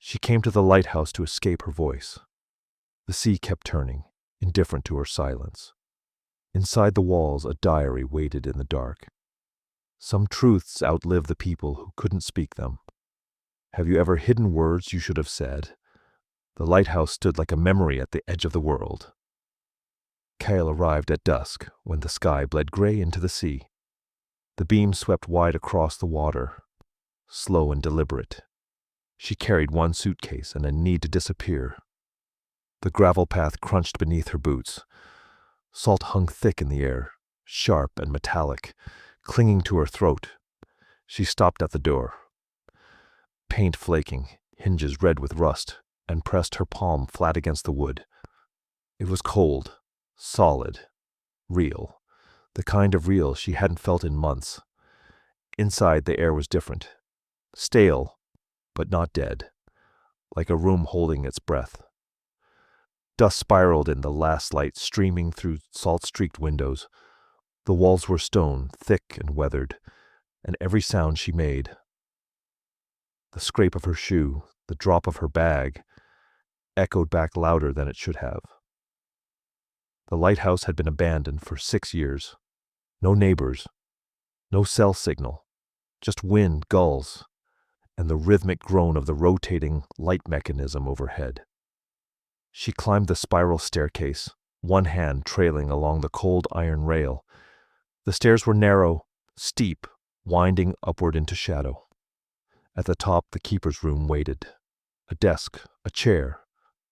She came to the lighthouse to escape her voice. The sea kept turning, indifferent to her silence. Inside the walls, a diary waited in the dark. Some truths outlive the people who couldn't speak them. Have you ever hidden words you should have said? The lighthouse stood like a memory at the edge of the world. Kyle arrived at dusk, when the sky bled gray into the sea. The beam swept wide across the water, slow and deliberate. She carried one suitcase and a need to disappear. The gravel path crunched beneath her boots. Salt hung thick in the air, sharp and metallic, clinging to her throat. She stopped at the door. Paint flaking, hinges red with rust, and pressed her palm flat against the wood. It was cold, solid, real, the kind of real she hadn't felt in months. Inside, the air was different, stale, but not dead, like a room holding its breath. Dust spiraled in the last light streaming through salt-streaked windows. The walls were stone, thick and weathered, and every sound she made, the scrape of her shoe, the drop of her bag, echoed back louder than it should have. The lighthouse had been abandoned for 6 years. No neighbors, no cell signal, just wind, gulls, and the rhythmic groan of the rotating light mechanism overhead. She climbed the spiral staircase, one hand trailing along the cold iron rail. The stairs were narrow, steep, winding upward into shadow. At the top, the keeper's room waited. A desk, a chair,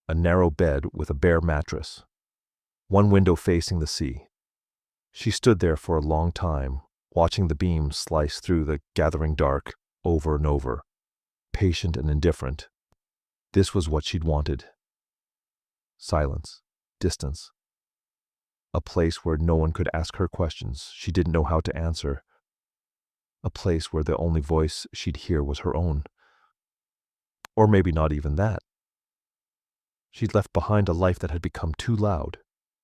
a narrow bed with a bare mattress. One window facing the sea. She stood there for a long time, watching the beam slice through the gathering dark over and over, patient and indifferent. This was what she'd wanted. Silence, distance. A place where no one could ask her questions she didn't know how to answer. A place where the only voice she'd hear was her own. Or maybe not even that. She'd left behind a life that had become too loud,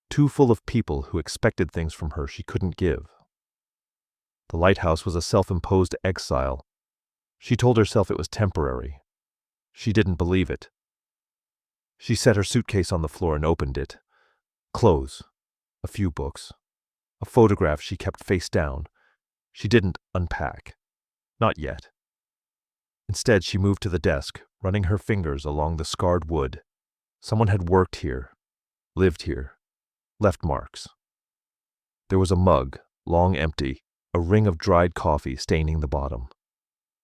too full of people who expected things from her she couldn't give. The lighthouse was a self-imposed exile. She told herself it was temporary. She didn't believe it. She set her suitcase on the floor and opened it. Clothes, a few books, a photograph she kept face down. She didn't unpack. Not yet. Instead, she moved to the desk, running her fingers along the scarred wood. Someone had worked here, lived here, left marks. There was a mug, long empty, a ring of dried coffee staining the bottom,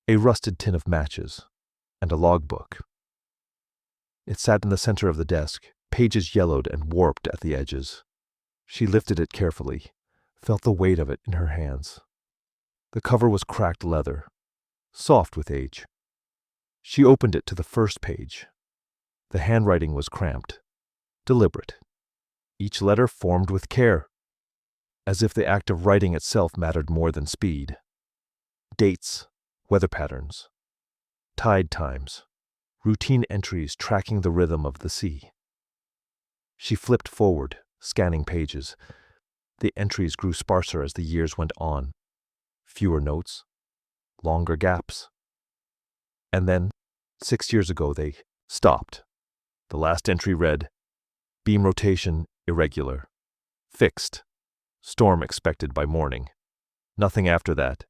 a rusted tin of matches, and a logbook. It sat in the center of the desk, pages yellowed and warped at the edges. She lifted it carefully, felt the weight of it in her hands. The cover was cracked leather, soft with age. She opened it to the first page. The handwriting was cramped, deliberate. Each letter formed with care, as if the act of writing itself mattered more than speed. Dates, weather patterns, tide times, routine entries tracking the rhythm of the sea. She flipped forward, scanning pages. The entries grew sparser as the years went on. Fewer notes, longer gaps. And then, 6 years ago, they stopped. The last entry read, beam rotation irregular, fixed, storm expected by morning. Nothing after that,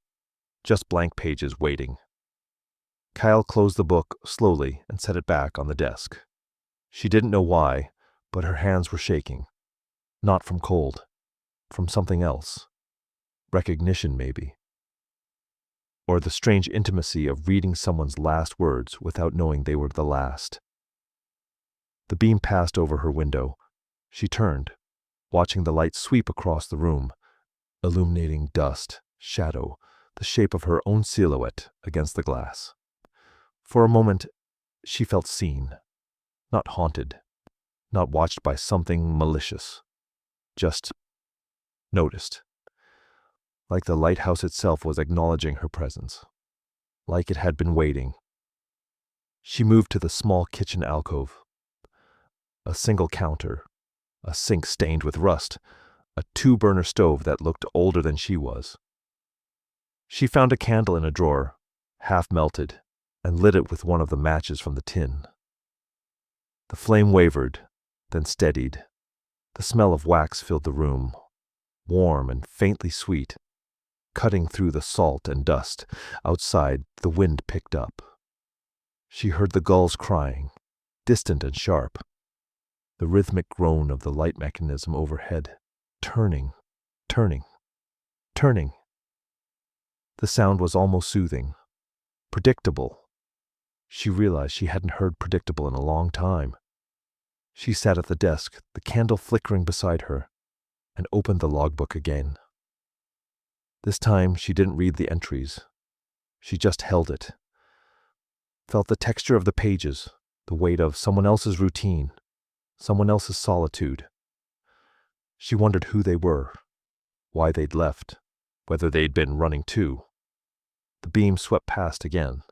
just blank pages waiting. Kyle closed the book slowly and set it back on the desk. She didn't know why, but her hands were shaking. Not from cold, from something else. Recognition, maybe. Or the strange intimacy of reading someone's last words without knowing they were the last. The beam passed over her window. She turned, watching the light sweep across the room, illuminating dust, shadow, the shape of her own silhouette against the glass. For a moment, she felt seen, not haunted, not watched by something malicious, just noticed. Like the lighthouse itself was acknowledging her presence, like it had been waiting. She moved to the small kitchen alcove. A single counter, a sink stained with rust, a 2-burner stove that looked older than she was. She found a candle in a drawer, half melted, and lit it with one of the matches from the tin. The flame wavered, then steadied. The smell of wax filled the room, warm and faintly sweet, cutting through the salt and dust. Outside, the wind picked up. She heard the gulls crying, distant and sharp, the rhythmic groan of the light mechanism overhead, turning, turning, turning. The sound was almost soothing, predictable. She realized she hadn't heard predictable in a long time. She sat at the desk, the candle flickering beside her, and opened the logbook again. This time she didn't read the entries. She just held it, felt the texture of the pages, the weight of someone else's routine, someone else's solitude. She wondered who they were, why they'd left, whether they'd been running too. The beam swept past again.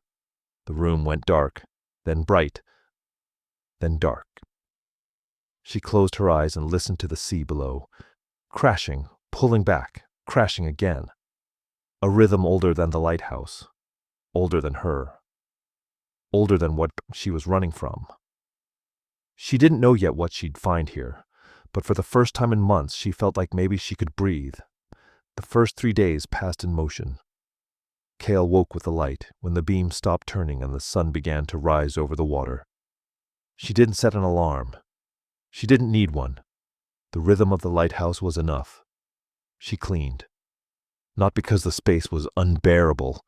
The room went dark, then bright, then dark. She closed her eyes and listened to the sea below, crashing, pulling back, crashing again. A rhythm older than the lighthouse, older than her, older than what she was running from. She didn't know yet what she'd find here, but for the first time in months she felt like maybe she could breathe. The first 3 days passed in motion. Cale woke with the light when the beam stopped turning and the sun began to rise over the water. She didn't set an alarm. She didn't need one. The rhythm of the lighthouse was enough. She cleaned. Not because the space was unbearable,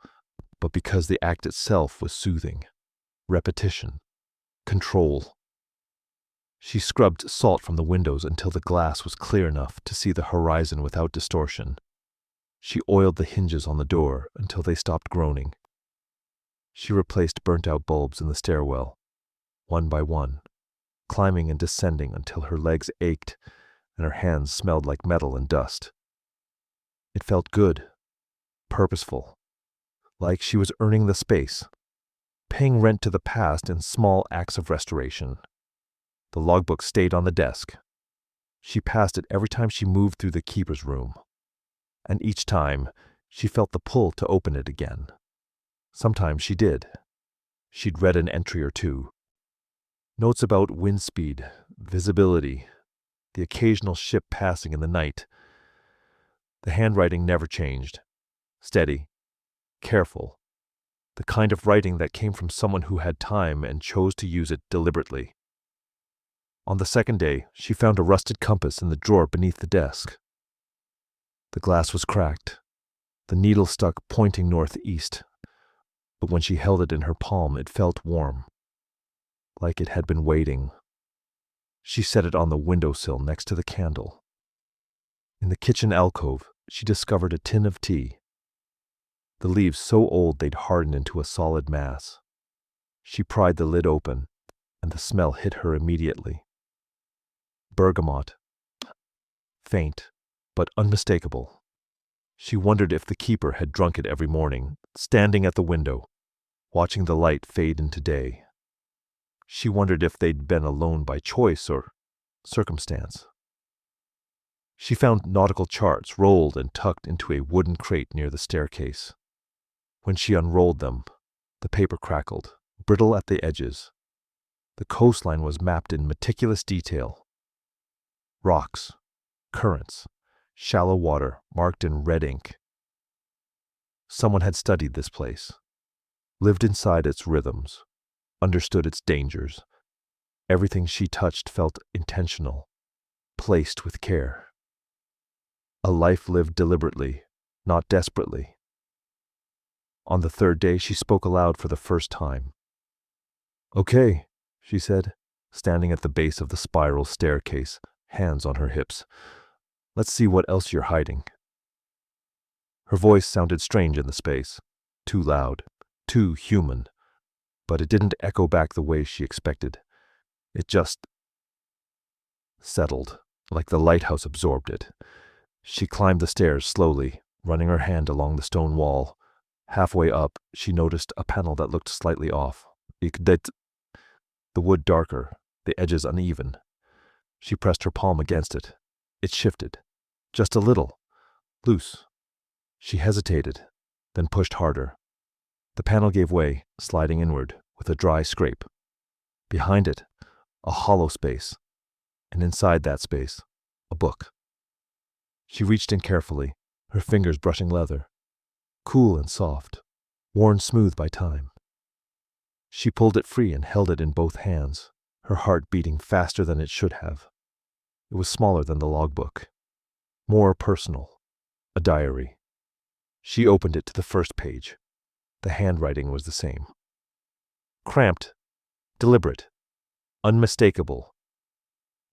but because the act itself was soothing. Repetition. Control. She scrubbed salt from the windows until the glass was clear enough to see the horizon without distortion. She oiled the hinges on the door until they stopped groaning. She replaced burnt-out bulbs in the stairwell, one by one, climbing and descending until her legs ached and her hands smelled like metal and dust. It felt good, purposeful, like she was earning the space, paying rent to the past in small acts of restoration. The logbook stayed on the desk. She passed it every time she moved through the keeper's room, and each time she felt the pull to open it again. Sometimes she did. She'd read an entry or two. Notes about wind speed, visibility, the occasional ship passing in the night. The handwriting never changed. Steady, careful, the kind of writing that came from someone who had time and chose to use it deliberately. On the second day, she found a rusted compass in the drawer beneath the desk. The glass was cracked, the needle stuck pointing northeast, but when she held it in her palm, it felt warm, like it had been waiting. She set it on the windowsill next to the candle. In the kitchen alcove, she discovered a tin of tea, the leaves so old they'd hardened into a solid mass. She pried the lid open, and the smell hit her immediately. Bergamot. Faint, but unmistakable. She wondered if the keeper had drunk it every morning, standing at the window, watching the light fade into day. She wondered if they'd been alone by choice or circumstance. She found nautical charts rolled and tucked into a wooden crate near the staircase. When she unrolled them, the paper crackled, brittle at the edges. The coastline was mapped in meticulous detail. Rocks, currents, shallow water marked in red ink. Someone had studied this place, lived inside its rhythms, understood its dangers. Everything she touched felt intentional, placed with care. A life lived deliberately, not desperately. On the third day, she spoke aloud for the first time. "Okay," she said, standing at the base of the spiral staircase, hands on her hips. "Let's see what else you're hiding." Her voice sounded strange in the space, too loud, too human, but it didn't echo back the way she expected. It just settled, like the lighthouse absorbed it. She climbed the stairs slowly, running her hand along the stone wall. Halfway up, she noticed a panel that looked slightly off. The wood darker, the edges uneven. She pressed her palm against it. It shifted, just a little, loose. She hesitated, then pushed harder. The panel gave way, sliding inward, with a dry scrape. Behind it, a hollow space, and inside that space, a book. She reached in carefully, her fingers brushing leather, cool and soft, worn smooth by time. She pulled it free and held it in both hands, her heart beating faster than it should have. It was smaller than the logbook, more personal, a diary. She opened it to the first page. The handwriting was the same. Cramped, deliberate, unmistakable,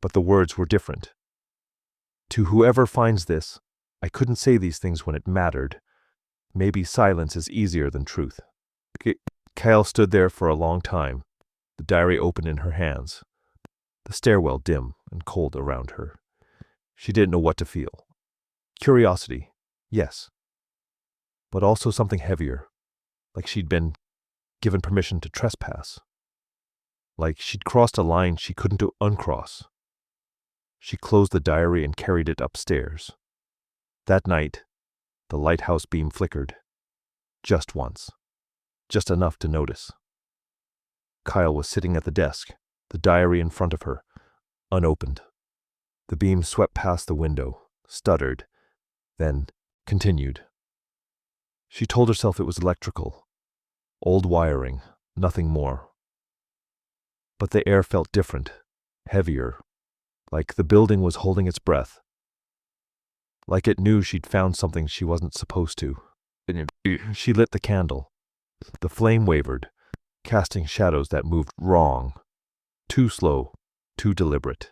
but the words were different. To whoever finds this, I couldn't say these things when it mattered. Maybe silence is easier than truth. Kyle stood there for a long time, the diary open in her hands, the stairwell dim and cold around her. She didn't know what to feel. Curiosity, yes, but also something heavier, like she'd been given permission to trespass, like she'd crossed a line she couldn't uncross. She closed the diary and carried it upstairs. That night, the lighthouse beam flickered. Just once. Just enough to notice. Kyle was sitting at the desk, the diary in front of her, unopened. The beam swept past the window, stuttered, then continued. She told herself it was electrical. Old wiring, nothing more. But the air felt different, heavier, like the building was holding its breath. Like it knew she'd found something she wasn't supposed to. She lit the candle. The flame wavered, casting shadows that moved wrong. Too slow, too deliberate.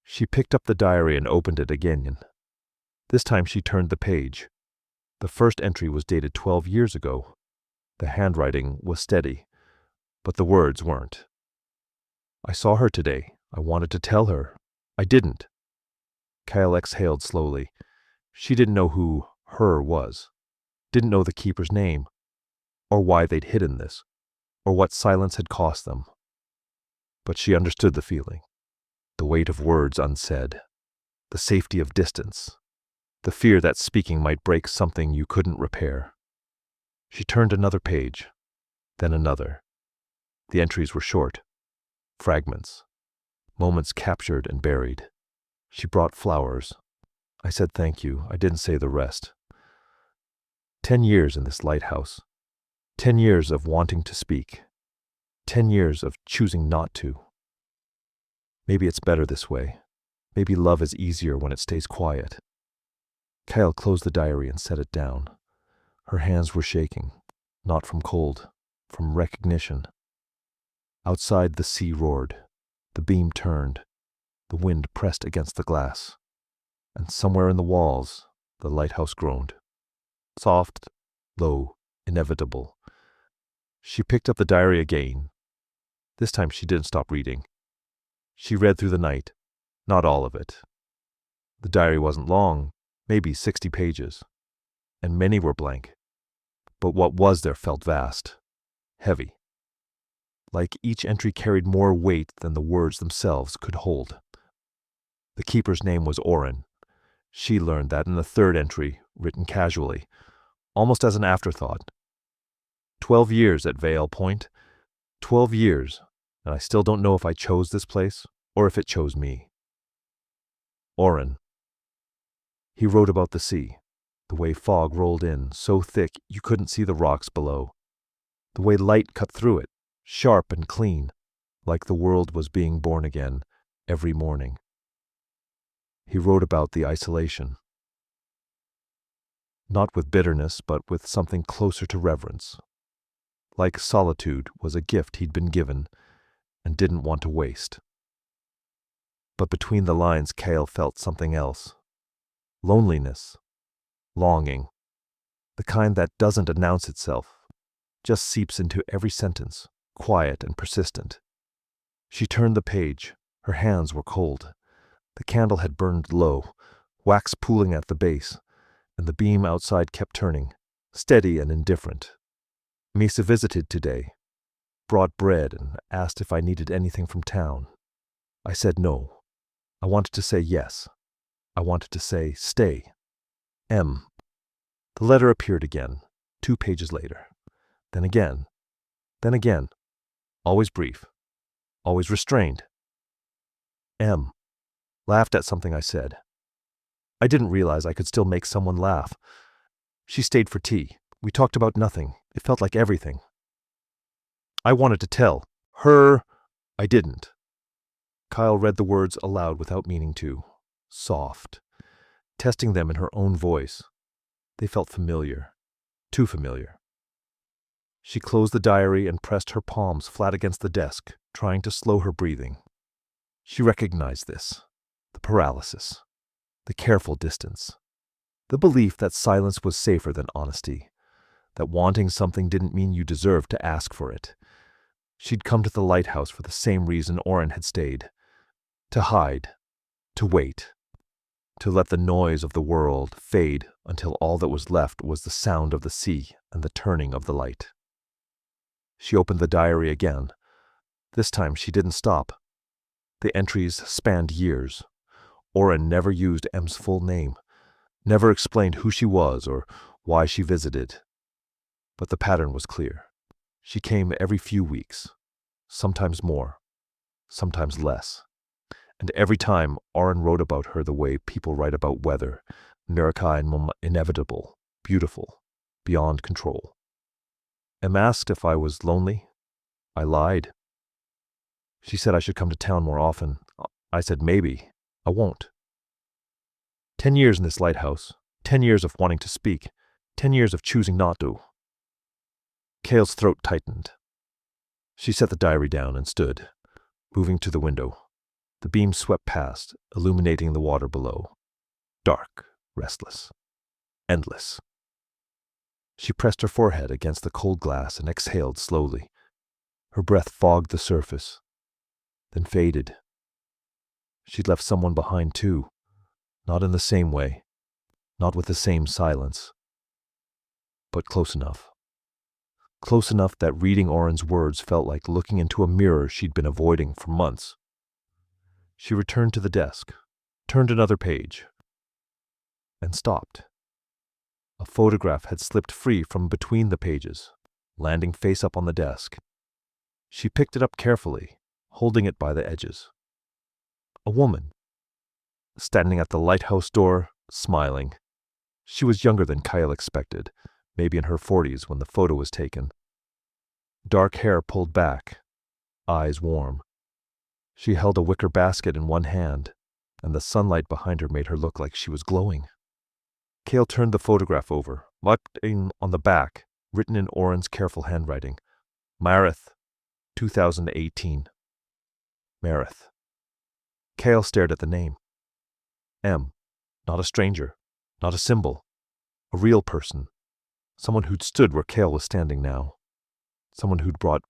She picked up the diary and opened it again. This time she turned the page. The first entry was dated 12 years ago. The handwriting was steady, but the words weren't. I saw her today. I wanted to tell her. I didn't. Kyle exhaled slowly. She didn't know who her was. Didn't know the keeper's name, or why they'd hidden this, or what silence had cost them. But she understood the feeling. The weight of words unsaid. The safety of distance. The fear that speaking might break something you couldn't repair. She turned another page, then another. The entries were short. Fragments. Moments captured and buried. She brought flowers. I said thank you. I didn't say the rest. 10 years in this lighthouse. 10 years of wanting to speak. 10 years of choosing not to. Maybe it's better this way. Maybe love is easier when it stays quiet. Kyle closed the diary and set it down. Her hands were shaking, not from cold, from recognition. Outside the sea roared. The beam turned. The wind pressed against the glass. And somewhere in the walls, the lighthouse groaned. Soft, low, inevitable. She picked up the diary again. This time she didn't stop reading. She read through the night, not all of it. The diary wasn't long, maybe 60 pages, and many were blank. But what was there felt vast, heavy. Like each entry carried more weight than the words themselves could hold. The keeper's name was Oren. She learned that in the third entry, written casually, almost as an afterthought. 12 years at Vale Point. 12 years, and I still don't know if I chose this place or if it chose me. Oren. He wrote about the sea, the way fog rolled in, so thick you couldn't see the rocks below, the way light cut through it, sharp and clean, like the world was being born again every morning. He wrote about the isolation. Not with bitterness, but with something closer to reverence. Like solitude was a gift he'd been given and didn't want to waste. But between the lines, Cale felt something else. Loneliness. Longing. The kind that doesn't announce itself, just seeps into every sentence, quiet and persistent. She turned the page. Her hands were cold. The candle had burned low, wax pooling at the base, and the beam outside kept turning, steady and indifferent. Misa visited today, brought bread and asked if I needed anything from town. I said no. I wanted to say yes. I wanted to say stay. M. The letter appeared again, 2 pages later. Then again. Then again. Always brief. Always restrained. M. laughed at something I said. I didn't realize I could still make someone laugh. She stayed for tea. We talked about nothing. It felt like everything. I wanted to tell her. I didn't. Kyle read the words aloud without meaning to. Soft. Testing them in her own voice. They felt familiar. Too familiar. She closed the diary and pressed her palms flat against the desk, trying to slow her breathing. She recognized this. The paralysis. The careful distance. The belief that silence was safer than honesty. That wanting something didn't mean you deserved to ask for it. She'd come to the lighthouse for the same reason Oren had stayed. To hide. To wait. To let the noise of the world fade until all that was left was the sound of the sea and the turning of the light. She opened the diary again. This time she didn't stop. The entries spanned years. Oren never used M's full name, never explained who she was or why she visited. But the pattern was clear. She came every few weeks, sometimes more, sometimes less. And every time, Oren wrote about her the way people write about weather, inevitable, beautiful, beyond control. M asked if I was lonely. I lied. She said I should come to town more often. I said maybe. I won't. 10 years in this lighthouse, 10 years of wanting to speak, 10 years of choosing not to. Cale's throat tightened. She set the diary down and stood, moving to the window. The beam swept past, illuminating the water below. Dark, restless, endless. She pressed her forehead against the cold glass and exhaled slowly. Her breath fogged the surface, then faded. She'd left someone behind too, not in the same way, not with the same silence, but close enough. Close enough that reading Oren's words felt like looking into a mirror she'd been avoiding for months. She returned to the desk, turned another page, and stopped. A photograph had slipped free from between the pages, landing face up on the desk. She picked it up carefully, holding it by the edges. A woman, standing at the lighthouse door, smiling. She was younger than Kyle expected, maybe in her 40s when the photo was taken. Dark hair pulled back, eyes warm. She held a wicker basket in one hand, and the sunlight behind her made her look like she was glowing. Cale turned the photograph over, marking on the back, written in Oren's careful handwriting, Marith, 2018. Marith. Cale stared at the name. M. Not a stranger, not a symbol. A real person. Someone who'd stood where Cale was standing now. Someone who'd brought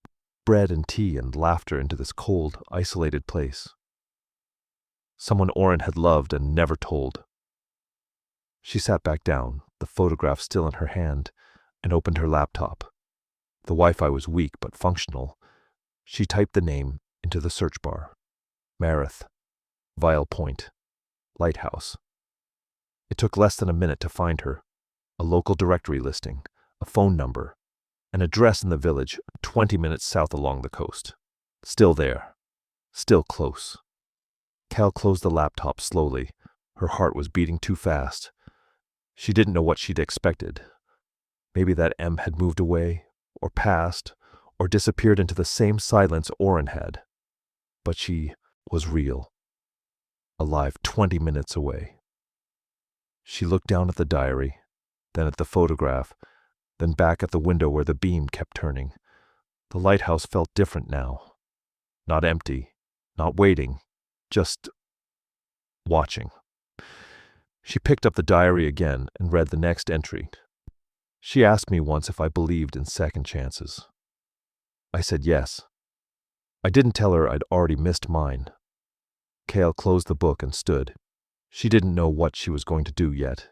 bread and tea and laughter into this cold, isolated place. Someone Oren had loved and never told. She sat back down, the photograph still in her hand, and opened her laptop. The Wi-Fi was weak but functional. She typed the name into the search bar. Marith. Vial Point. Lighthouse. It took less than a minute to find her. A local directory listing, a phone number, an address in the village 20 minutes south along the coast. Still there. Still close. Cal closed the laptop slowly. Her heart was beating too fast. She didn't know what she'd expected. Maybe that M had moved away, or passed, or disappeared into the same silence Oren had. But she was real. Alive 20 minutes away. She looked down at the diary, then at the photograph, then back at the window where the beam kept turning. The lighthouse felt different now. Not empty, not waiting, just watching. She picked up the diary again and read the next entry. She asked me once if I believed in second chances. I said yes. I didn't tell her I'd already missed mine. Cale closed the book and stood. She didn't know what she was going to do yet.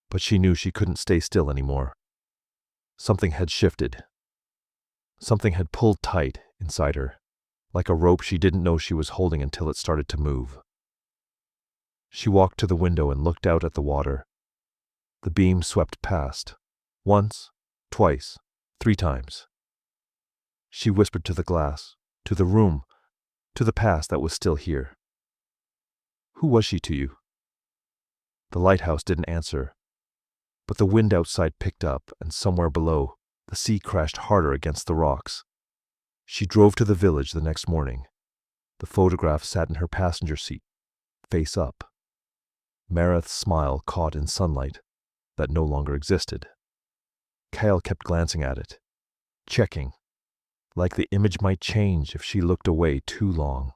But she knew she couldn't stay still anymore. Something had shifted. Something had pulled tight inside her, like a rope she didn't know she was holding until it started to move. She walked to the window and looked out at the water. The beam swept past. Once, twice, 3 times. She whispered to the glass, to the room, to the past that was still here. Who was she to you? The lighthouse didn't answer, but the wind outside picked up, and somewhere below, the sea crashed harder against the rocks. She drove to the village the next morning. The photograph sat in her passenger seat, face up. Mareth's smile caught in sunlight that no longer existed. Kyle kept glancing at it, checking, like the image might change if she looked away too long.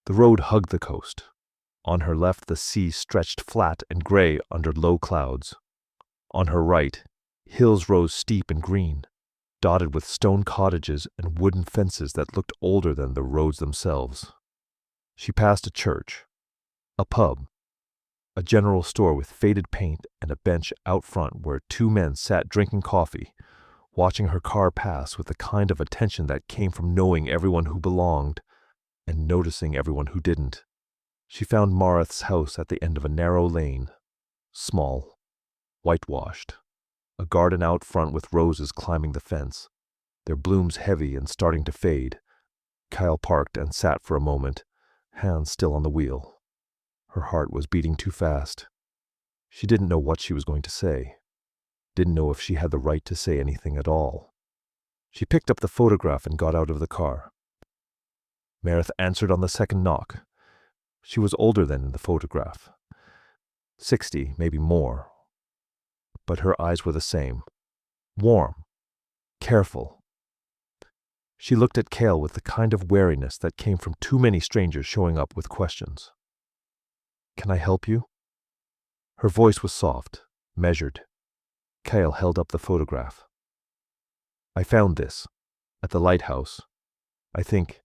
The road hugged the coast. On her left, the sea stretched flat and gray under low clouds. On her right, hills rose steep and green, dotted with stone cottages and wooden fences that looked older than the roads themselves. She passed a church, a pub, a general store with faded paint, and a bench out front where 2 men sat drinking coffee, watching her car pass with the kind of attention that came from knowing everyone who belonged and noticing everyone who didn't. She found Mareth's house at the end of a narrow lane, small, whitewashed, a garden out front with roses climbing the fence, their blooms heavy and starting to fade. Kyle parked and sat for a moment, hands still on the wheel. Her heart was beating too fast. She didn't know what she was going to say, didn't know if she had the right to say anything at all. She picked up the photograph and got out of the car. Mareth answered on the second knock. She was older than in the photograph, 60, maybe more, but her eyes were the same, warm, careful. She looked at Cale with the kind of wariness that came from too many strangers showing up with questions. "Can I help you?" Her voice was soft, measured. Cale held up the photograph. "I found this, at the lighthouse. I think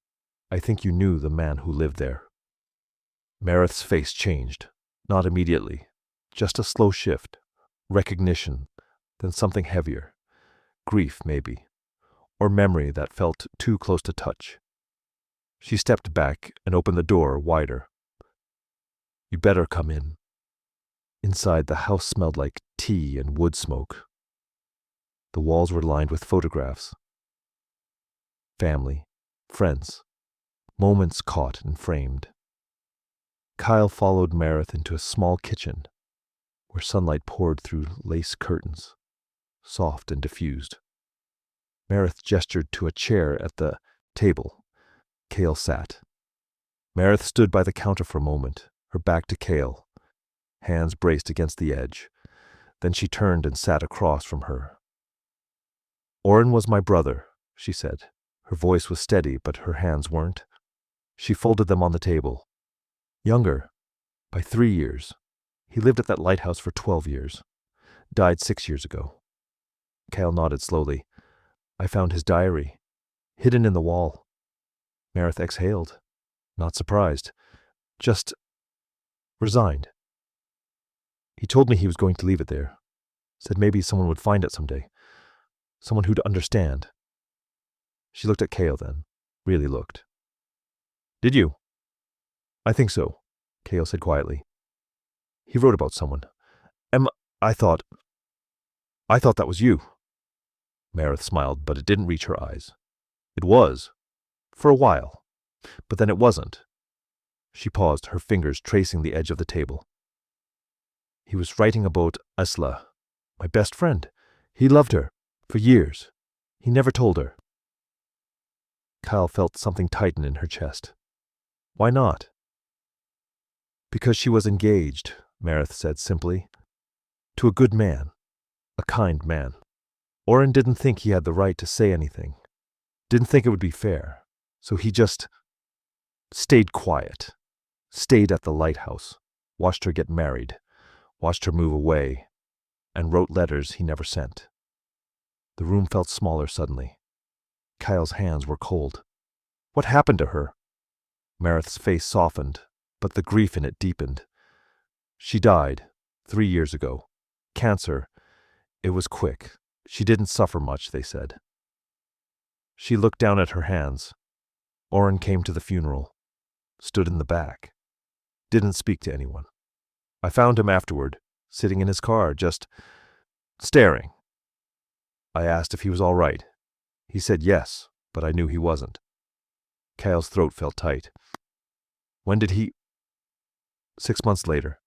you knew the man who lived there." Mareth's face changed, not immediately, just a slow shift, recognition, then something heavier, grief maybe, or memory that felt too close to touch. She stepped back and opened the door wider. "You better come in." Inside, the house smelled like tea and wood smoke. The walls were lined with photographs. Family, friends, moments caught and framed. Kyle followed Mareth into a small kitchen where sunlight poured through lace curtains, soft and diffused. Mareth gestured to a chair at the table. Cale sat. Mareth stood by the counter for a moment, her back to Cale, hands braced against the edge. Then she turned and sat across from her. "Oren was my brother," she said. Her voice was steady, but her hands weren't. She folded them on the table. "Younger, by 3 years. He lived at that lighthouse for 12 years. Died 6 years ago." Cale nodded slowly. "I found his diary, hidden in the wall." Mareth exhaled, not surprised, just resigned. "He told me he was going to leave it there. Said maybe someone would find it someday. Someone who'd understand." She looked at Cale then, really looked. "Did you?" "I think so," Cale said quietly. "He wrote about someone. I thought that was you." Mareth smiled, but it didn't reach her eyes. "It was, for a while, but then it wasn't." She paused, her fingers tracing the edge of the table. "He was writing about Asla, my best friend. He loved her, for years. He never told her." Kyle felt something tighten in her chest. "Why not?" "Because she was engaged," Mareth said simply. "To a good man, a kind man. Oren didn't think he had the right to say anything. Didn't think it would be fair. So he just stayed quiet. Stayed at the lighthouse. Watched her get married. Watched her move away. And wrote letters he never sent." The room felt smaller suddenly. Kyle's hands were cold. "What happened to her?" Mareth's face softened, but the grief in it deepened. "She died 3 years ago. Cancer. It was quick. She didn't suffer much, they said." She looked down at her hands. Oren came to the funeral. Stood in the back. Didn't speak to anyone. I found him afterward, sitting in his car, just staring. I asked if he was all right. He said yes, but I knew he wasn't. Kyle's throat felt tight. When did he? 6 months later,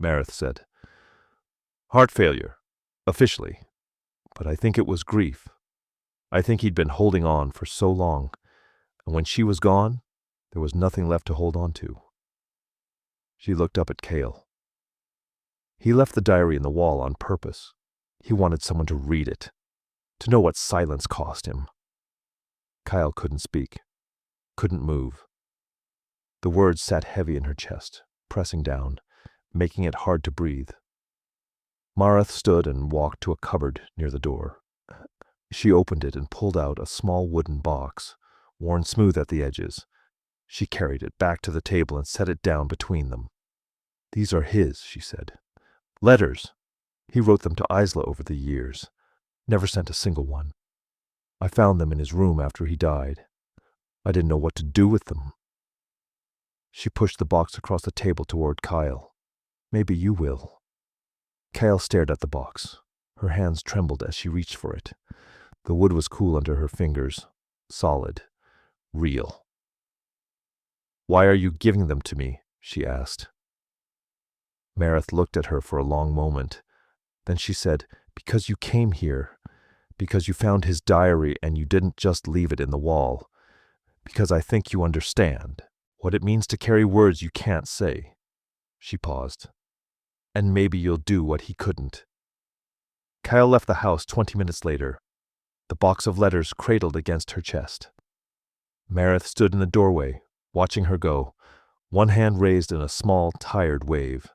Marith said. Heart failure, officially, but I think it was grief. I think he'd been holding on for so long, and when she was gone, there was nothing left to hold on to. She looked up at Cale. He left the diary in the wall on purpose. He wanted someone to read it, to know what silence cost him. Kyle couldn't speak, couldn't move. The words sat heavy in her chest, pressing down, making it hard to breathe. Marith stood and walked to a cupboard near the door. She opened it and pulled out a small wooden box, worn smooth at the edges. She carried it back to the table and set it down between them. These are his, she said. Letters. He wrote them to Isla over the years. Never sent a single one. I found them in his room after he died. I didn't know what to do with them. She pushed the box across the table toward Kyle. Maybe you will. Kyle stared at the box. Her hands trembled as she reached for it. The wood was cool under her fingers. Solid. Real. Why are you giving them to me? She asked. Marith looked at her for a long moment. Then she said, because you came here. Because you found his diary and you didn't just leave it in the wall. Because I think you understand what it means to carry words you can't say. She paused. And maybe you'll do what he couldn't. Kyle left the house 20 minutes later, the box of letters cradled against her chest. Marith stood in the doorway, watching her go, one hand raised in a small, tired wave.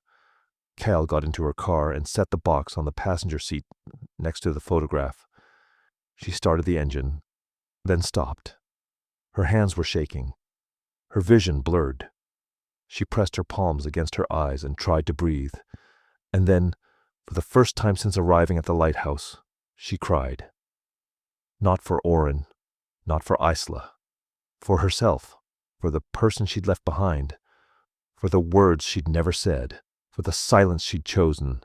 Kyle got into her car and set the box on the passenger seat next to the photograph. She started the engine, then stopped. Her hands were shaking. Her vision blurred. She pressed her palms against her eyes and tried to breathe. And then, for the first time since arriving at the lighthouse, she cried. Not for Oren, not for Isla. For herself, for the person she'd left behind, for the words she'd never said, for the silence she'd chosen,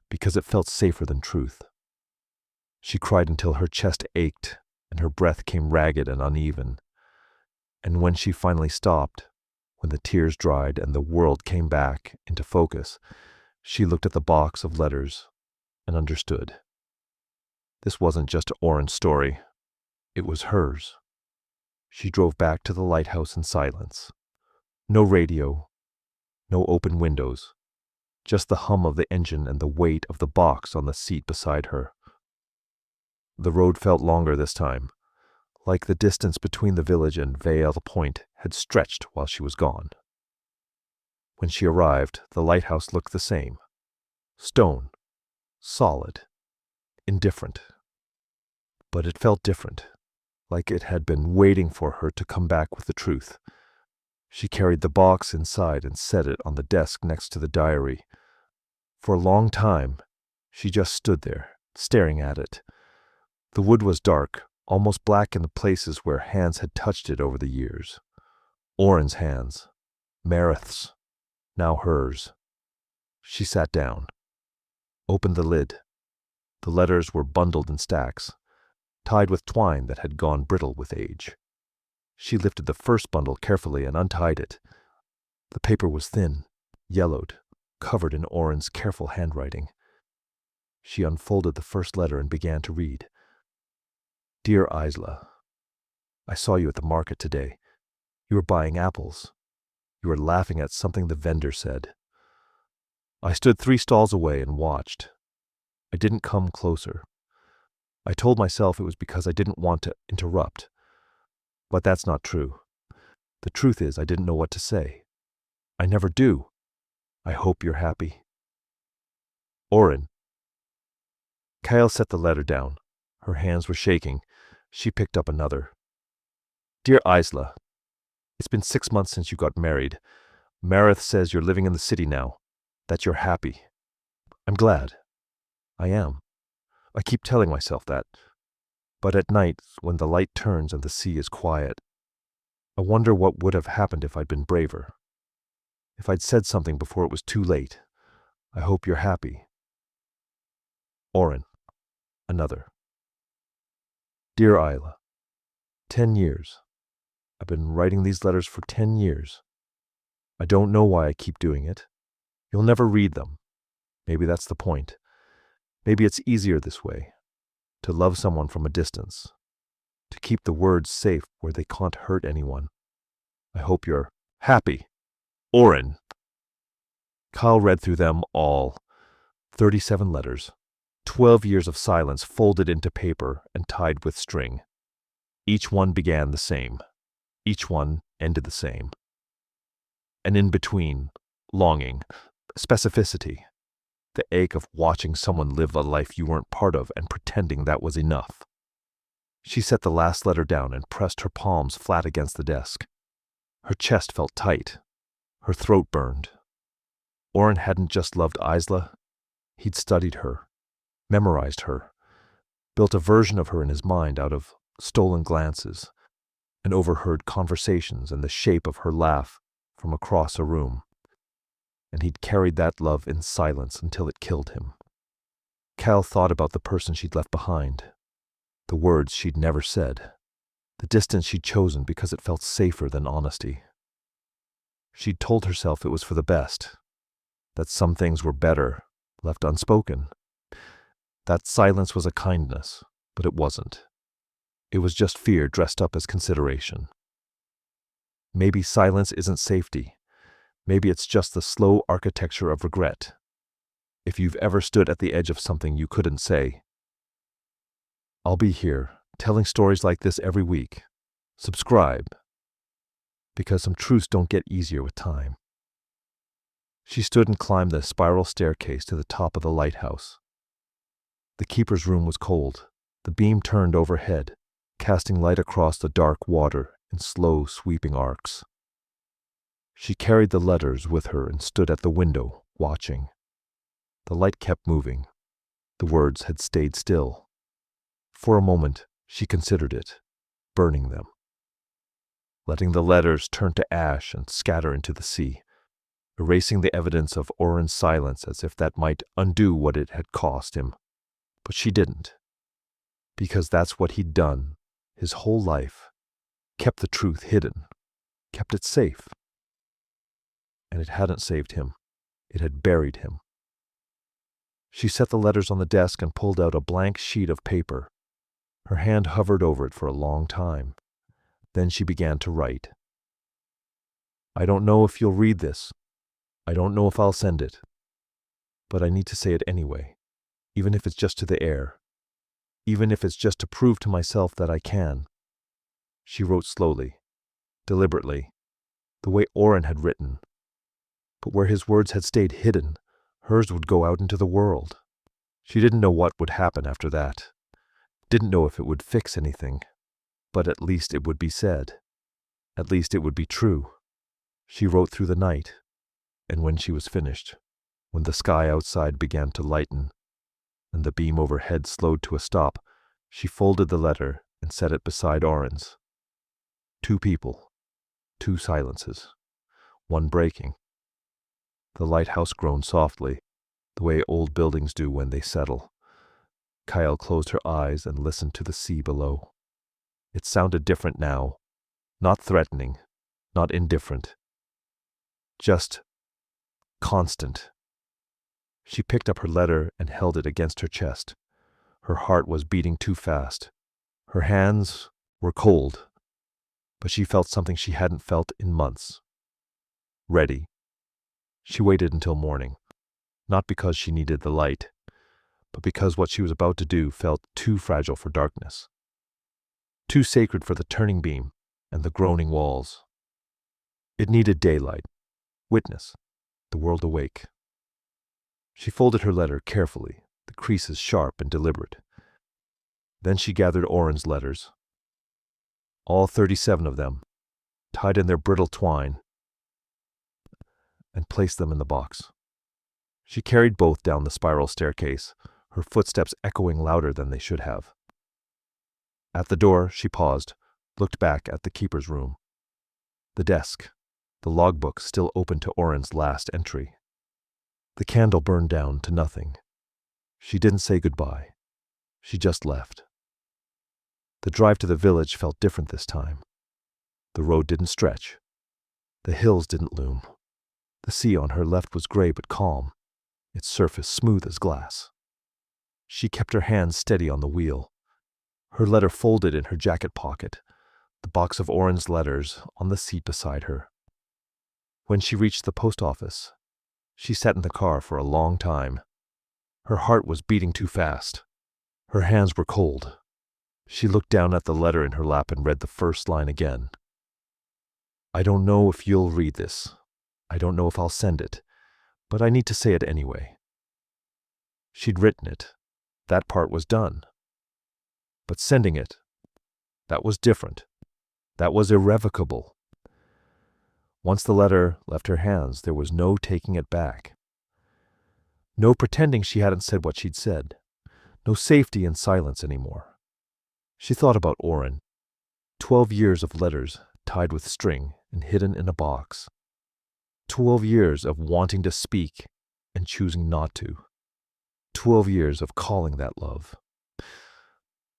because it felt safer than truth. She cried until her chest ached and her breath came ragged and uneven. And when she finally stopped, when the tears dried and the world came back into focus, she looked at the box of letters and understood. This wasn't just Oren's story. It was hers. She drove back to the lighthouse in silence. No radio, no open windows, just the hum of the engine and the weight of the box on the seat beside her. The road felt longer this time, like the distance between the village and Vale Point had stretched while she was gone. When she arrived, the lighthouse looked the same. Stone, solid, indifferent. But it felt different, like it had been waiting for her to come back with the truth. She carried the box inside and set it on the desk next to the diary. For a long time, she just stood there, staring at it. The wood was dark, almost black in the places where hands had touched it over the years. Oren's hands, Marith's, now hers. She sat down, opened the lid. The letters were bundled in stacks, tied with twine that had gone brittle with age. She lifted the first bundle carefully and untied it. The paper was thin, yellowed, covered in Oren's careful handwriting. She unfolded the first letter and began to read. Dear Isla, I saw you at the market today. You were buying apples. You were laughing at something the vendor said. I stood 3 stalls away and watched. I didn't come closer. I told myself it was because I didn't want to interrupt. But that's not true. The truth is I didn't know what to say. I never do. I hope you're happy. Oren. Kyle set the letter down. Her hands were shaking. She picked up another. Dear Isla, it's been 6 months since you got married. Marith says you're living in the city now, that you're happy. I'm glad. I am. I keep telling myself that. But at night, when the light turns and the sea is quiet, I wonder what would have happened if I'd been braver. If I'd said something before it was too late. I hope you're happy. Oren. Another. Dear Isla, 10 years. I've been writing these letters for 10 years. I don't know why I keep doing it. You'll never read them. Maybe that's the point. Maybe it's easier this way, to love someone from a distance, to keep the words safe where they can't hurt anyone. I hope you're happy. Oren. Kyle read through them all. 37 letters. 12 years of silence folded into paper and tied with string. Each one began the same. Each one ended the same. And in between, longing, specificity, the ache of watching someone live a life you weren't part of and pretending that was enough. She set the last letter down and pressed her palms flat against the desk. Her chest felt tight. Her throat burned. Oren hadn't just loved Isla. He'd studied her, memorized her, built a version of her in his mind out of stolen glances and overheard conversations and the shape of her laugh from across a room. And he'd carried that love in silence until it killed him. Cal thought about the person she'd left behind, the words she'd never said, the distance she'd chosen because it felt safer than honesty. She'd told herself it was for the best, that some things were better left unspoken. That silence was a kindness, but it wasn't. It was just fear dressed up as consideration. Maybe silence isn't safety. Maybe it's just the slow architecture of regret. If you've ever stood at the edge of something you couldn't say, I'll be here, telling stories like this every week. Subscribe, because some truths don't get easier with time. She stood and climbed the spiral staircase to the top of the lighthouse. The keeper's room was cold. The beam turned overhead, casting light across the dark water in slow, sweeping arcs. She carried the letters with her and stood at the window, watching. The light kept moving. The words had stayed still. For a moment, she considered it, burning them, letting the letters turn to ash and scatter into the sea, erasing the evidence of Oren's silence as if that might undo what it had cost him. But she didn't, because that's what he'd done his whole life, kept the truth hidden, kept it safe. And it hadn't saved him. It had buried him. She set the letters on the desk and pulled out a blank sheet of paper. Her hand hovered over it for a long time. Then she began to write. I don't know if you'll read this. I don't know if I'll send it. But I need to say it anyway, even if it's just to the air, even if it's just to prove to myself that I can. She wrote slowly, deliberately, the way Oren had written. But where his words had stayed hidden, hers would go out into the world. She didn't know what would happen after that. Didn't know if it would fix anything. But at least it would be said. At least it would be true. She wrote through the night, and when she was finished, when the sky outside began to lighten, and the beam overhead slowed to a stop, she folded the letter and set it beside Oren's. 2 people, 2 silences, one breaking. The lighthouse groaned softly, the way old buildings do when they settle. Kyle closed her eyes and listened to the sea below. It sounded different now, not threatening, not indifferent, just constant. She picked up her letter and held it against her chest. Her heart was beating too fast. Her hands were cold, but she felt something she hadn't felt in months. Ready. She waited until morning, not because she needed the light, but because what she was about to do felt too fragile for darkness, too sacred for the turning beam and the groaning walls. It needed daylight, witness, the world awake. She folded her letter carefully, the creases sharp and deliberate. Then she gathered Oren's letters, all 37 of them, tied in their brittle twine, and placed them in the box. She carried both down the spiral staircase, her footsteps echoing louder than they should have. At the door, she paused, looked back at the keeper's room. The desk, the logbook still open to Oren's last entry. The candle burned down to nothing. She didn't say goodbye. She just left. The drive to the village felt different this time. The road didn't stretch. The hills didn't loom. The sea on her left was gray but calm, its surface smooth as glass. She kept her hands steady on the wheel, her letter folded in her jacket pocket, the box of orange letters on the seat beside her. When she reached the post office, she sat in the car for a long time. Her heart was beating too fast. Her hands were cold. She looked down at the letter in her lap and read the first line again. I don't know if you'll read this. I don't know if I'll send it, but I need to say it anyway. She'd written it. That part was done. But sending it, that was different. That was irrevocable. Once the letter left her hands, there was no taking it back. No pretending she hadn't said what she'd said. No safety in silence anymore. She thought about Oren. 12 years of letters tied with string and hidden in a box. 12 years of wanting to speak and choosing not to. 12 years of calling that love.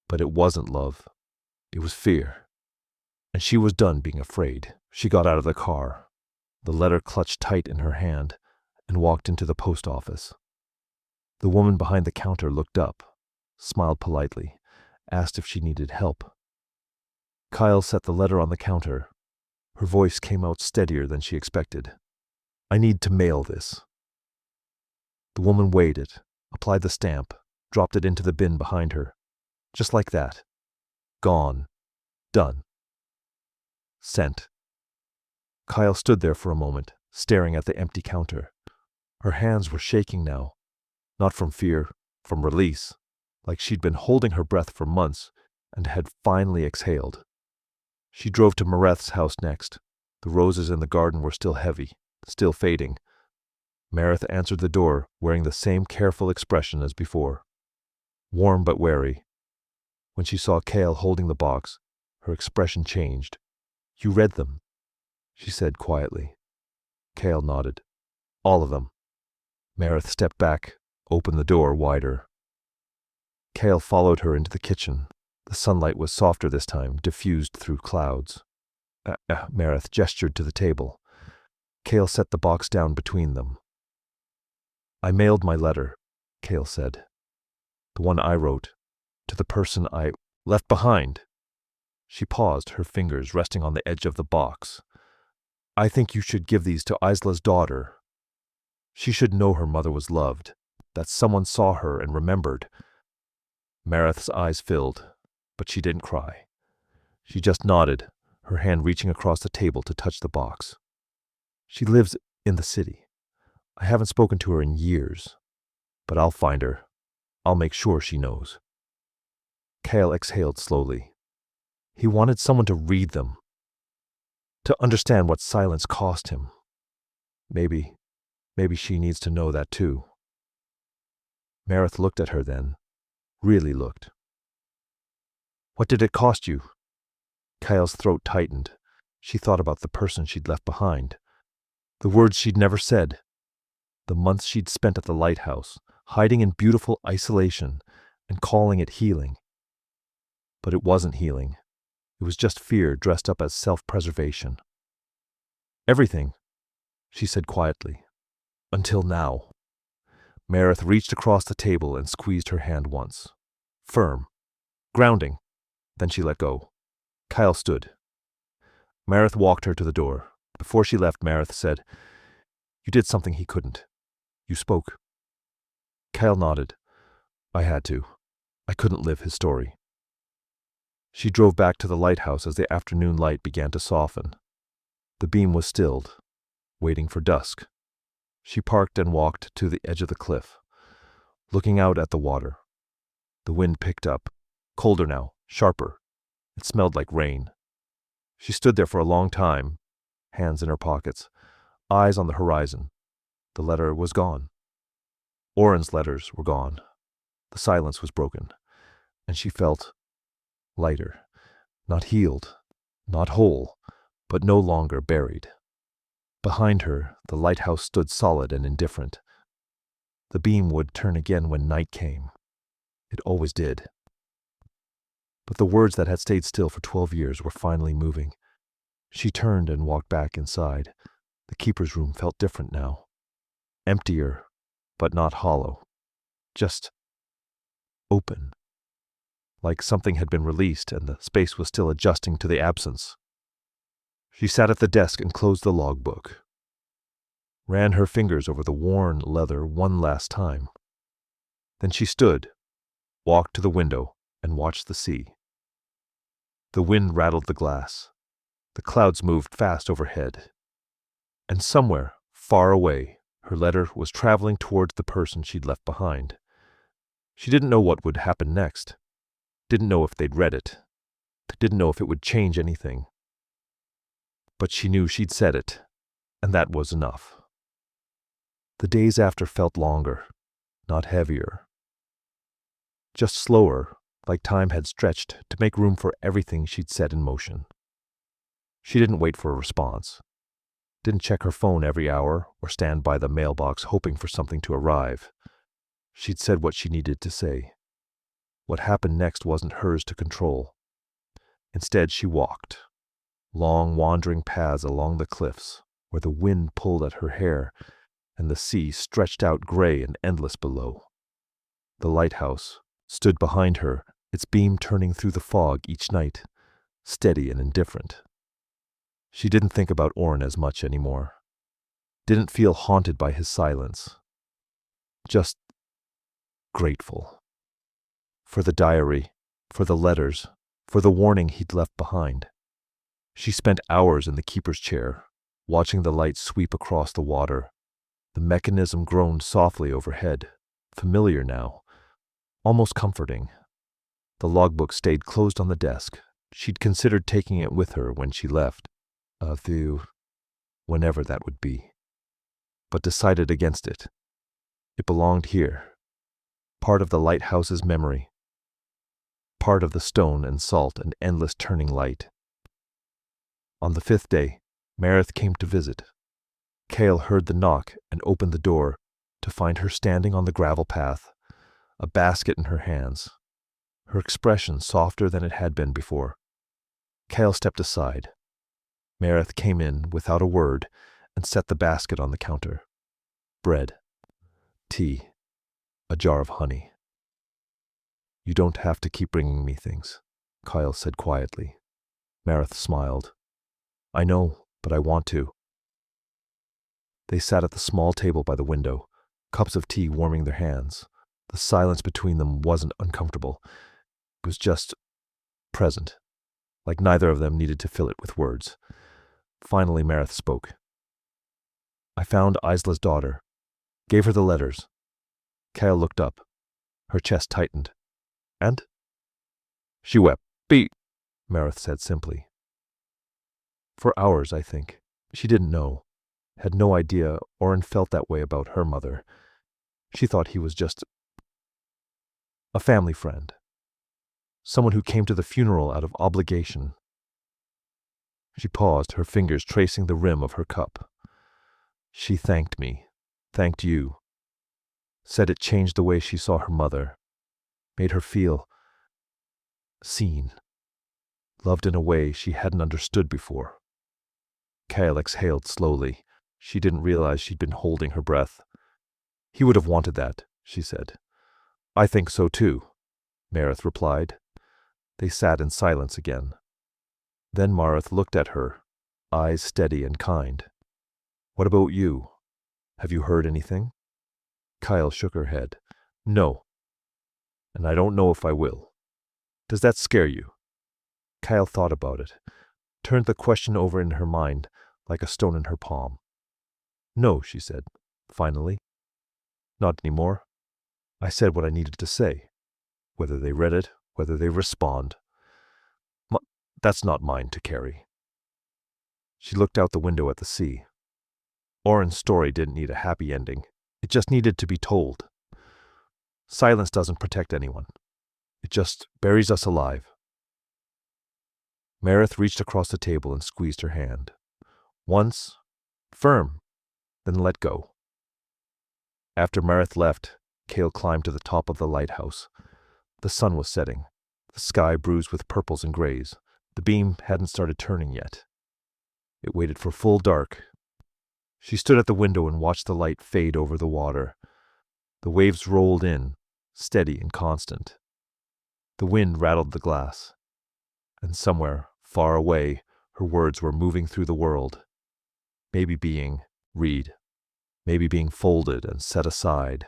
But it wasn't love. It was fear. And she was done being afraid. She got out of the car, the letter clutched tight in her hand, and walked into the post office. The woman behind the counter looked up, smiled politely, asked if she needed help. Kyle set the letter on the counter. Her voice came out steadier than she expected. I need to mail this. The woman weighed it, applied the stamp, dropped it into the bin behind her. Just like that. Gone. Done. Sent. Kyle stood there for a moment, staring at the empty counter. Her hands were shaking now, not from fear, from release, like she'd been holding her breath for months and had finally exhaled. She drove to Mareth's house next. The roses in the garden were still heavy, still fading. Mareth answered the door, wearing the same careful expression as before. Warm but wary. When she saw Cale holding the box, her expression changed. You read them, she said quietly. Cale nodded. All of them. Mareth stepped back, opened the door wider. Cale followed her into the kitchen. The sunlight was softer this time, diffused through clouds. Mareth gestured to the table. Cale set the box down between them. I mailed my letter, Cale said. The one I wrote, to the person I left behind. She paused, her fingers resting on the edge of the box. I think you should give these to Isla's daughter. She should know her mother was loved, that someone saw her and remembered. Mareth's eyes filled, but she didn't cry. She just nodded, her hand reaching across the table to touch the box. She lives in the city. I haven't spoken to her in years, but I'll find her. I'll make sure she knows. Cale exhaled slowly. He wanted someone to read them, to understand what silence cost him. Maybe she needs to know that too. Mareth looked at her then, really looked. What did it cost you? Kyle's throat tightened. She thought about the person she'd left behind, the words she'd never said, the months she'd spent at the Lighthouse, hiding in beautiful isolation and calling it healing. But it wasn't healing. It was just fear dressed up as self-preservation. Everything, she said quietly. Until now. Mareth reached across the table and squeezed her hand once. Firm. Grounding. Then she let go. Kyle stood. Mareth walked her to the door. Before she left, Mareth said, You did something he couldn't. You spoke. Kyle nodded. I had to. I couldn't live his story. She drove back to the lighthouse as the afternoon light began to soften. The beam was stilled, waiting for dusk. She parked and walked to the edge of the cliff, looking out at the water. The wind picked up, colder now, sharper. It smelled like rain. She stood there for a long time, hands in her pockets, eyes on the horizon. The letter was gone. Oren's letters were gone. The silence was broken, and she felt lighter, not healed, not whole, but no longer buried. Behind her, the lighthouse stood solid and indifferent. The beam would turn again when night came. It always did. but the words that had stayed still for 12 years were finally moving. She turned and walked back inside. The keeper's room felt different now. Emptier, but not hollow. Just open. Like something had been released and the space was still adjusting to the absence. She sat at the desk and closed the logbook. Ran her fingers over the worn leather one last time. Then she stood, walked to the window, and watched the sea. The wind rattled the glass. The clouds moved fast overhead. And somewhere, far away, her letter was traveling towards the person she'd left behind. She didn't know what would happen next. Didn't know if they'd read it. Didn't know if it would change anything. But she knew she'd said it, and that was enough. The days after felt longer, not heavier. Just slower, like time had stretched to make room for everything she'd set in motion. She didn't wait for a response. Didn't check her phone every hour or stand by the mailbox hoping for something to arrive. She'd said what she needed to say. What happened next wasn't hers to control. Instead, she walked. Long, wandering paths along the cliffs, where the wind pulled at her hair and the sea stretched out gray and endless below. The lighthouse stood behind her, its beam turning through the fog each night, steady and indifferent. She didn't think about Orrin as much anymore. Didn't feel haunted by his silence. Just grateful. For the diary, for the letters, for the warning he'd left behind. She spent hours in the keeper's chair, watching the light sweep across the water. The mechanism groaned softly overhead, familiar now, almost comforting. The logbook stayed closed on the desk. She'd considered taking it with her when she left, whenever that would be, but decided against it. It belonged here, part of the lighthouse's memory, part of the stone and salt and endless turning light. On the 5th day, Meredith came to visit. Cale heard the knock and opened the door to find her standing on the gravel path, a basket in her hands, her expression softer than it had been before. Cale stepped aside. Meredith came in without a word and set the basket on the counter. Bread, tea, a jar of honey. "You don't have to keep bringing me things," Kyle said quietly. Meredith smiled. "I know, but I want to." They sat at the small table by the window, cups of tea warming their hands. The silence between them wasn't uncomfortable. It was just present, like neither of them needed to fill it with words. Finally, Meredith spoke. "I found Isla's daughter. Gave her the letters." Kyle looked up. Her chest tightened. "And?" "She wept. Meredith said simply. "For hours, I think. She didn't know. Had no idea Orrin felt that way about her mother. She thought he was just a family friend. Someone who came to the funeral out of obligation." She paused, her fingers tracing the rim of her cup. "She thanked me. Thanked you. Said it changed the way she saw her mother. Made her feel seen. Loved in a way she hadn't understood before." Kyle exhaled slowly. She didn't realize she'd been holding her breath. "He would have wanted that," she said. "I think so too," Meredith replied. They sat in silence again. Then Meredith looked at her, eyes steady and kind. "What about you? Have you heard anything?" Kyle shook her head. "No. And I don't know if I will. Does that scare you?" Kyle thought about it, turned the question over in her mind like a stone in her palm. "No," she said, finally. "Not anymore. I said what I needed to say. Whether they read it, whether they respond. That's not mine to carry." She looked out the window at the sea. Orrin's story didn't need a happy ending. It just needed to be told. Silence doesn't protect anyone. It just buries us alive. Meredith reached across the table and squeezed her hand. Once, firm, then let go. After Meredith left, Cale climbed to the top of the lighthouse. The sun was setting. the sky bruised with purples and grays. The beam hadn't started turning yet. It waited for full dark. She stood at the window and watched the light fade over the water. The waves rolled in, steady and constant. The wind rattled the glass. And somewhere, far away, her words were moving through the world. Maybe being read. Maybe being folded and set aside.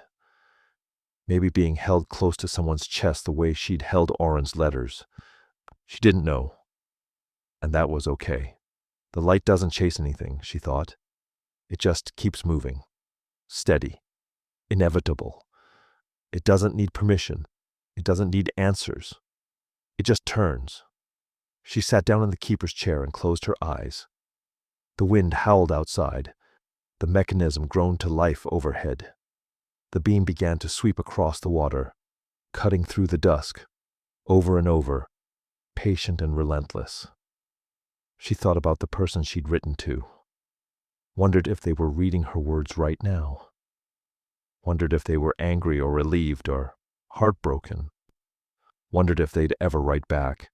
Maybe being held close to someone's chest the way she'd held Oren's letters. She didn't know. And that was okay. The light doesn't chase anything, she thought. It just keeps moving. Steady. Inevitable. It doesn't need permission. It doesn't need answers. It just turns. She sat down in the keeper's chair and closed her eyes. The wind howled outside. The mechanism groaned to life overhead. The beam began to sweep across the water, cutting through the dusk, over and over, patient and relentless. She thought about the person she'd written to. Wondered if they were reading her words right now. Wondered if they were angry or relieved or heartbroken. Wondered if they'd ever write back.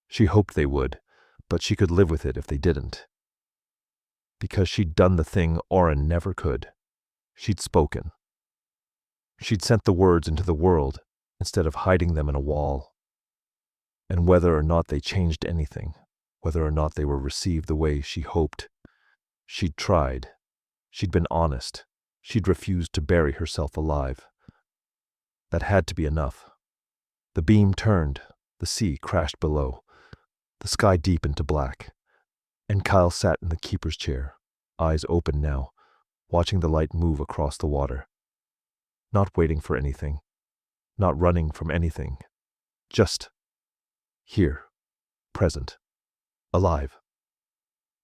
She hoped they would, but she could live with it if they didn't. Because she'd done the thing Oren never could. She'd spoken. She'd sent the words into the world instead of hiding them in a wall. And whether or not they changed anything, whether or not they were received the way she hoped, she'd tried. She'd been honest. She'd refused to bury herself alive. That had to be enough. The beam turned. The sea crashed below. The sky deepened to black. And Kyle sat in the keeper's chair, eyes open now, watching the light move across the water. Not waiting for anything. Not running from anything. Just here. Present. Alive.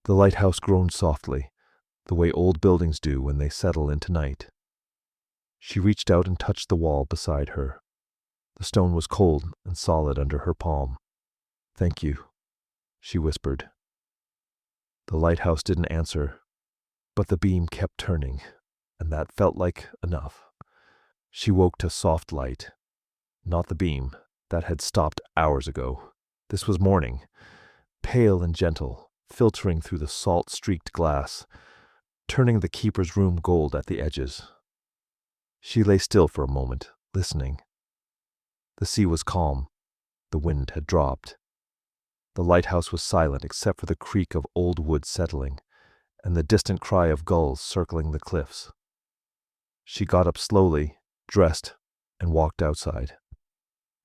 The lighthouse groaned softly, the way old buildings do when they settle into night. She reached out and touched the wall beside her. The stone was cold and solid under her palm. "Thank you," she whispered. The lighthouse didn't answer, but the beam kept turning, and that felt like enough. She woke to soft light. Not the beam. That had stopped hours ago. This was morning, pale and gentle, filtering through the salt-streaked glass, turning the keeper's room gold at the edges. She lay still for a moment, listening. The sea was calm. The wind had dropped. The lighthouse was silent except for the creak of old wood settling and the distant cry of gulls circling the cliffs. She got up slowly, dressed, and walked outside.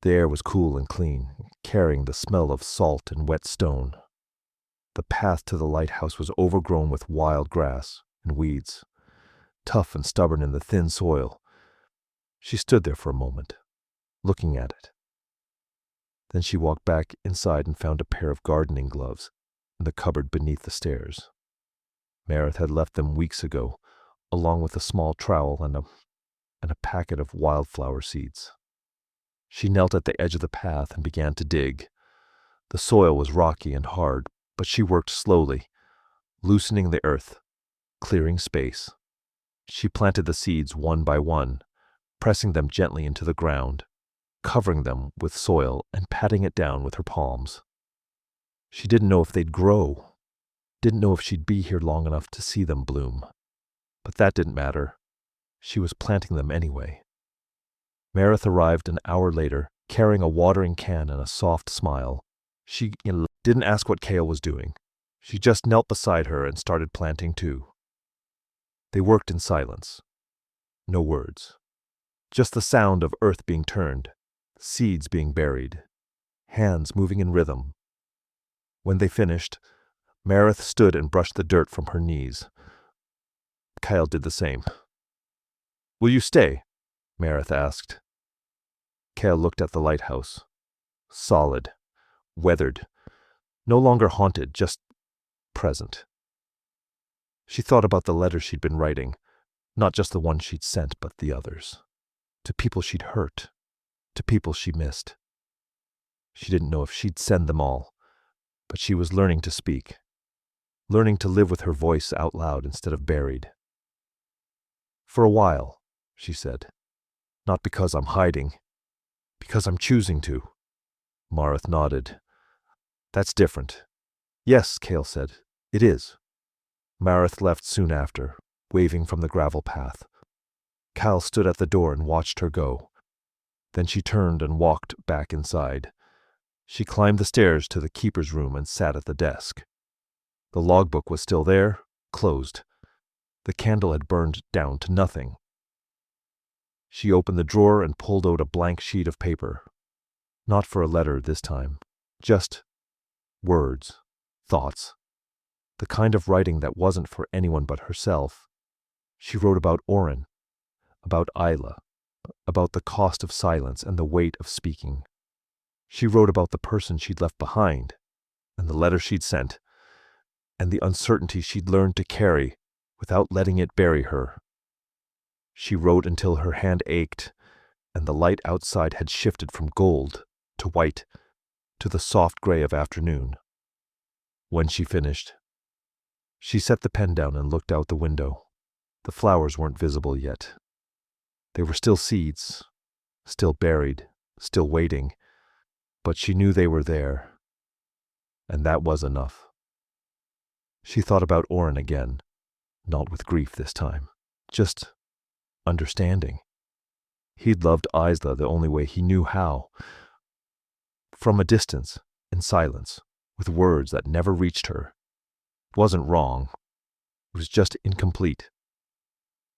The air was cool and clean, carrying the smell of salt and wet stone. The path to the lighthouse was overgrown with wild grass and weeds, tough and stubborn in the thin soil. She stood there for a moment, looking at it. Then she walked back inside and found a pair of gardening gloves in the cupboard beneath the stairs. Meredith had left them weeks ago, along with a small trowel and a packet of wildflower seeds. She knelt at the edge of the path and began to dig. The soil was rocky and hard, but she worked slowly, loosening the earth, clearing space. She planted the seeds one by one, pressing them gently into the ground, covering them with soil and patting it down with her palms. She didn't know if they'd grow, didn't know if she'd be here long enough to see them bloom. But that didn't matter. She was planting them anyway. Meredith arrived an hour later, carrying a watering can and a soft smile. She didn't ask what Kale was doing. She just knelt beside her and started planting too. They worked in silence. No words. Just the sound of earth being turned, seeds being buried, hands moving in rhythm. When they finished, Meredith stood and brushed the dirt from her knees. Kyle did the same. "Will you stay?" Meredith asked. Kale looked at the lighthouse. Solid, weathered, no longer haunted, just present. She thought about the letters she'd been writing, not just the ones she'd sent, but the others. To people she'd hurt, to people she missed. She didn't know if she'd send them all, but she was learning to speak, learning to live with her voice out loud instead of buried. "For a while," she said. "Not because I'm hiding, because I'm choosing to. Marith nodded. That's different. Yes, Cale said. It is. Marith left soon after, waving from the gravel path. Cal stood at the door and watched her go. Then she turned and walked back inside. She climbed the stairs to the keeper's room and sat at the desk. The logbook was still there, closed. The candle had burned down to nothing. She opened the drawer and pulled out a blank sheet of paper. Not for a letter this time. Just words, thoughts. The kind of writing that wasn't for anyone but herself. She wrote about Oren, about Isla, about the cost of silence and the weight of speaking. She wrote about the person she'd left behind, and the letter she'd sent, and the uncertainty she'd learned to carry without letting it bury her. She wrote until her hand ached, and the light outside had shifted from gold to white to the soft gray of afternoon. When she finished, she set the pen down and looked out the window. The flowers weren't visible yet. They were still seeds, still buried, still waiting, but she knew they were there, and that was enough. She thought about Oren again, not with grief this time, just understanding. He'd loved Isla the only way he knew how. From a distance, in silence, with words that never reached her. It wasn't wrong. It was just incomplete.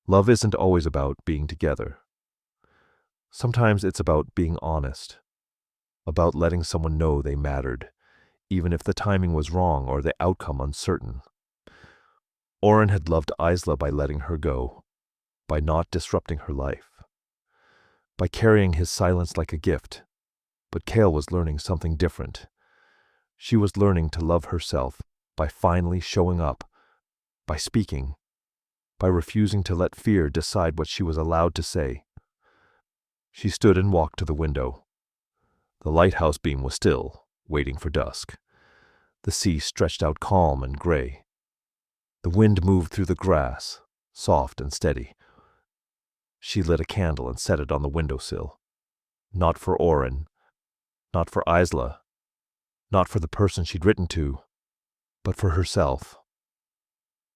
Love isn't always about being together. Sometimes it's about being honest, about letting someone know they mattered, even if the timing was wrong or the outcome uncertain. Oren had loved Isla by letting her go, by not disrupting her life, by carrying his silence like a gift. But Cale was learning something different. She was learning to love herself by finally showing up, by speaking, by refusing to let fear decide what she was allowed to say. She stood and walked to the window. The lighthouse beam was still, waiting for dusk. The sea stretched out calm and gray. The wind moved through the grass, soft and steady. She lit a candle and set it on the windowsill. Not for Oren, not for Isla, not for the person she'd written to, but for herself.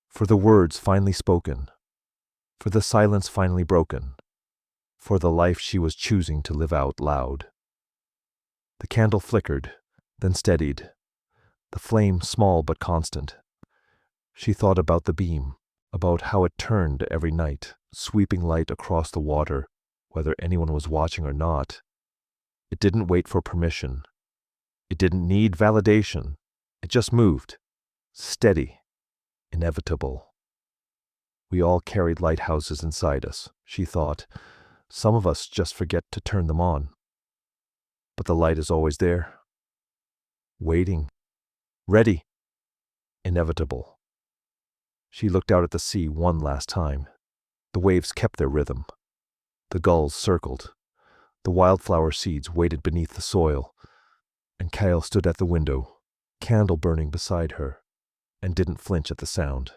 For the words finally spoken, for the silence finally broken, for the life she was choosing to live out loud. The candle flickered, then steadied, the flame small but constant. She thought about the beam, about how it turned every night, sweeping light across the water, whether anyone was watching or not. It didn't wait for permission. It didn't need validation. It just moved, steady, inevitable. We all carried lighthouses inside us, she thought. Some of us just forget to turn them on. But the light is always there, waiting, ready, inevitable. She looked out at the sea one last time. The waves kept their rhythm. The gulls circled. The wildflower seeds waited beneath the soil. And Cale stood at the window, candle burning beside her, and didn't flinch at the sound.